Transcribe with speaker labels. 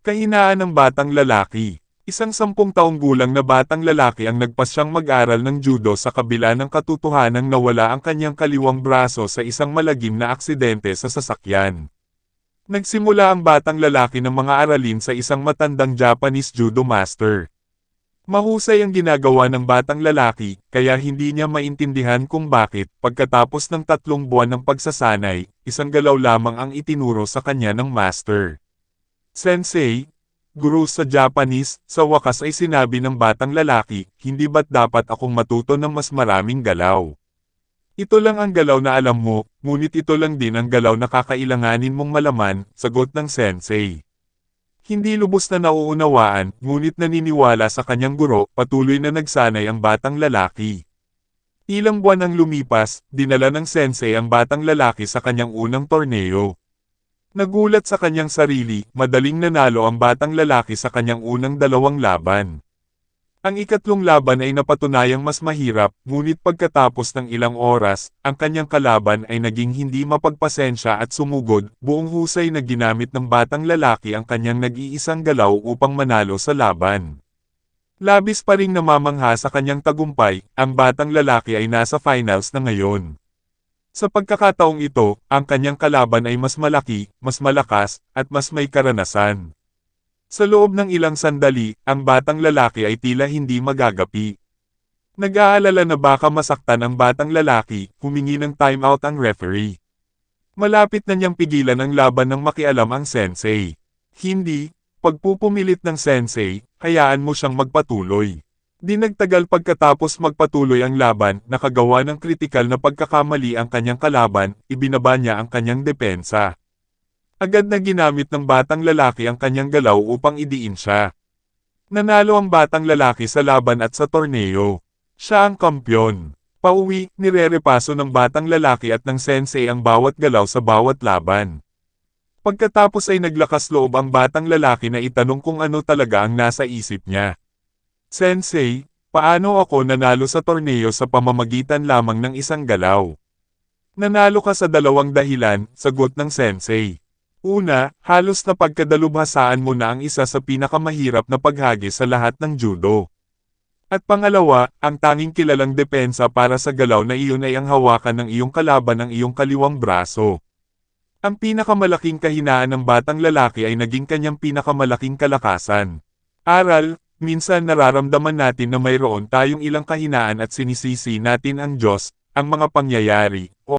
Speaker 1: Kahinaan ng batang lalaki. Isang 10 taong gulang na batang lalaki ang nagpasyang mag-aral ng judo sa kabila ng katotohanang nawala ang kanyang kaliwang braso sa isang malagim na aksidente sa sasakyan. Nagsimula ang batang lalaki ng mga aralin sa isang matandang Japanese judo master. Mahusay ang ginagawa ng batang lalaki, kaya hindi niya maintindihan kung bakit, pagkatapos ng 3 buwan ng pagsasanay, isang galaw lamang ang itinuro sa kanya ng master. Sensei, guru sa Japanese, sa wakas ay sinabi ng batang lalaki, hindi ba't dapat akong matuto ng mas maraming galaw? Ito lang ang galaw na alam mo, ngunit ito lang din ang galaw na kakailanganin mong malaman, sagot ng sensei. Hindi lubos na nauunawaan, ngunit naniniwala sa kanyang guro, patuloy na nagsanay ang batang lalaki. Ilang buwan ang lumipas, dinala ng sensei ang batang lalaki sa kanyang unang torneo. Nagulat sa kanyang sarili, madaling nanalo ang batang lalaki sa kanyang unang 2 laban. Ang ikatlong laban ay napatunayang mas mahirap, ngunit pagkatapos ng ilang oras, ang kanyang kalaban ay naging hindi mapagpasensya at sumugod, buong husay na ginamit ng batang lalaki ang kanyang nag-iisang galaw upang manalo sa laban. Labis pa ring namamangha sa kanyang tagumpay, ang batang lalaki ay nasa finals na ngayon. Sa pagkakataong ito, ang kanyang kalaban ay mas malaki, mas malakas, at mas may karanasan. Sa loob ng ilang sandali, ang batang lalaki ay tila hindi magagapi. Nag-aalala na baka masaktan ang batang lalaki, humingi ng timeout ang referee. Malapit na niyang pigilan ang laban ng makialam ang sensei. Hindi, pagpupumilit ng sensei, hayaan mo siyang magpatuloy. Di nagtagal pagkatapos magpatuloy ang laban, nakagawa ng kritikal na pagkakamali ang kanyang kalaban, ibinaba niya ang kanyang depensa. Agad na ginamit ng batang lalaki ang kanyang galaw upang idiin siya. Nanalo ang batang lalaki sa laban at sa torneo. Siya ang kampyon. Pauwi, nirerepaso ng batang lalaki at ng sensei ang bawat galaw sa bawat laban. Pagkatapos ay naglakas loob ang batang lalaki na itanong kung ano talaga ang nasa isip niya. Sensei, paano ako nanalo sa torneo sa pamamagitan lamang ng isang galaw? Nanalo ka sa 2 dahilan, sagot ng sensei. Una, halos na pagkadalubhasaan mo na ang isa sa pinakamahirap na paghagis sa lahat ng judo. At pangalawa, ang tanging kilalang depensa para sa galaw na iyon ay ang hawakan ng iyong kalaban ng iyong kaliwang braso. Ang pinakamalaking kahinaan ng batang lalaki ay naging kanyang pinakamalaking kalakasan. Aral, minsan nararamdaman natin na mayroon tayong ilang kahinaan at sinisisi natin ang Diyos, ang mga pangyayari, o